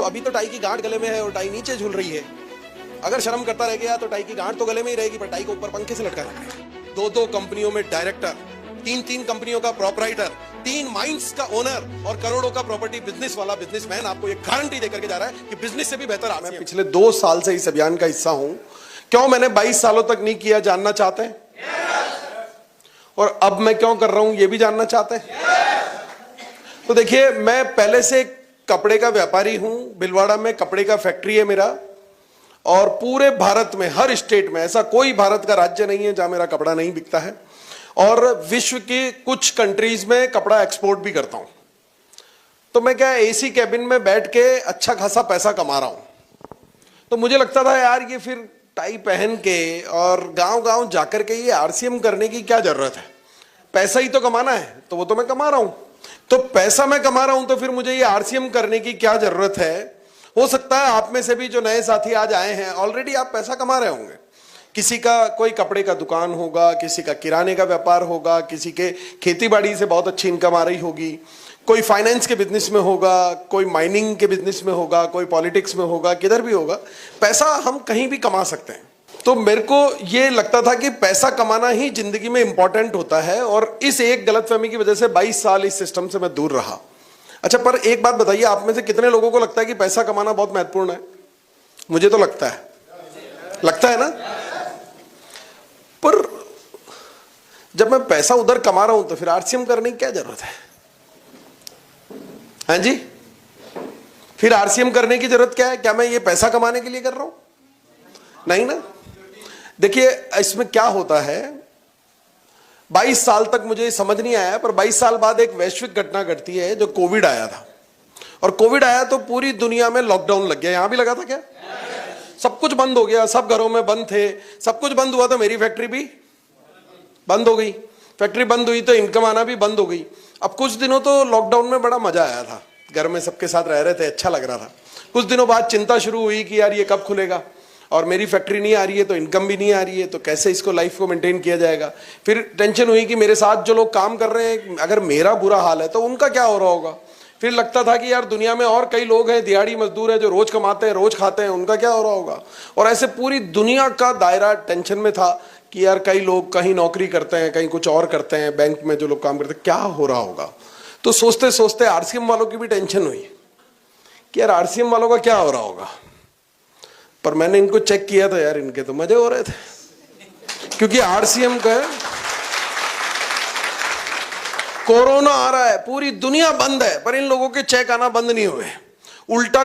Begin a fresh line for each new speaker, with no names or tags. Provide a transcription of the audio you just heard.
तो अभी तो टाई की गांठ गले में है और टाई नीचे झूल रही है। अगर शर्म करता रह गया तो टाई की गांठ तो गले में ही रहेगी, पर टाई को ऊपर पंखे से लटका रखा। दो कंपनियों में डायरेक्टर, तीन कंपनियों का प्रोपराइटर, 3 माइंस का ओनर और करोड़ों का प्रॉपर्टी बिजनेस वाला बिजनेसमैन आपको एक गारंटी देकर के जा रहा है कि बिजनेस से भी बेहतर आप। मैं पिछले 2 साल से इस अभियान का हिस्सा हूं। क्यों मैंने 22 सालों तक नहीं किया, जानना चाहते हैं? और अब मैं क्यों कर रहा हूं, यह भी जानना चाहते हैं? तो देखिए, मैं पहले से कपड़े का व्यापारी हूं। भिलवाड़ा में कपड़े का फैक्ट्री है मेरा, और पूरे भारत में हर स्टेट में ऐसा कोई भारत का राज्य नहीं है जहां मेरा कपड़ा नहीं बिकता है। और विश्व की कुछ कंट्रीज में कपड़ा एक्सपोर्ट भी करता हूं। तो मैं क्या एसी कैबिन में बैठ के अच्छा खासा पैसा कमा रहा हूं। तो मुझे लगता था यार, ये फिर टाई पहन के और गांव गांव जाकर के ये आरसीएम करने की क्या जरूरत है? पैसा ही तो कमाना है, तो वो तो मैं कमा रहा हूं। तो पैसा मैं कमा रहा हूं, तो फिर मुझे ये आरसीएम करने की क्या जरूरत है? हो सकता है आप में से भी जो नए साथी आज आए हैं, ऑलरेडी आप पैसा कमा रहे होंगे। किसी का कोई कपड़े का दुकान होगा, किसी का किराने का व्यापार होगा, किसी के खेती बाड़ी से बहुत अच्छी इनकम आ रही होगी, कोई फाइनेंस के बिजनेस में होगा, कोई माइनिंग के बिजनेस में होगा, कोई पॉलिटिक्स में होगा, किधर भी होगा। पैसा हम कहीं भी कमा सकते हैं। तो मेरे को ये लगता था कि पैसा कमाना ही जिंदगी में इंपॉर्टेंट होता है, और इस एक गलतफहमी की वजह से 22 साल इस सिस्टम से मैं दूर रहा। अच्छा, पर एक बात बताइए, आप में से कितने लोगों को लगता है कि पैसा कमाना बहुत महत्वपूर्ण है? मुझे तो लगता है ना। पर जब मैं पैसा उधर कमा रहा हूं तो फिर आरसीएम करने की क्या जरूरत है? हाँ जी, फिर आरसीएम करने की जरूरत क्या है? क्या मैं ये पैसा कमाने के लिए कर रहा हूं? नहीं ना। देखिए, इसमें क्या होता है, 22 साल तक मुझे समझ नहीं आया, पर 22 साल बाद एक वैश्विक घटना घटती है, जो कोविड आया था। और कोविड आया तो पूरी दुनिया में लॉकडाउन लग गया। यहां भी लगा था क्या? सब कुछ बंद हो गया, सब घरों में बंद थे, सब कुछ बंद हुआ तो मेरी फैक्ट्री भी बंद हो गई। फैक्ट्री बंद हुई तो इनकम आना भी बंद हो गई। अब कुछ दिनों तो लॉकडाउन में बड़ा मजा आया था, घर में सबके साथ रह रहे थे, अच्छा लग रहा था। कुछ दिनों बाद चिंता शुरू हुई कि यार ये कब खुलेगा, और मेरी फैक्ट्री नहीं आ रही है तो इनकम भी नहीं आ रही है, तो कैसे इसको लाइफ को मेंटेन किया जाएगा। फिर टेंशन हुई कि मेरे साथ जो लोग काम कर रहे हैं, अगर मेरा बुरा हाल है तो उनका क्या हो रहा होगा। फिर लगता था कि यार दुनिया में और कई लोग हैं, दिहाड़ी मजदूर हैं, जो रोज कमाते हैं, रोज खाते हैं, उनका क्या हो रहा होगा। और ऐसे पूरी दुनिया का दायरा टेंशन में था कि यार कई लोग कहीं नौकरी करते हैं, कहीं कुछ और करते हैं, बैंक में जो लोग काम करते हैं, क्या हो रहा होगा। तो सोचते सोचते आरसीएम वालों की भी टेंशन हुई कि यार आरसीएम वालों का क्या हो रहा होगा। पर मैंने इनको चेक किया तो यार इनके तो मजे हो रहे थे, क्योंकि आरसीएम का कोरोना आ रहा है, पूरी दुनिया बंद है, पर इन लोगों के चेक आना बंद नहीं हुए। उल्टा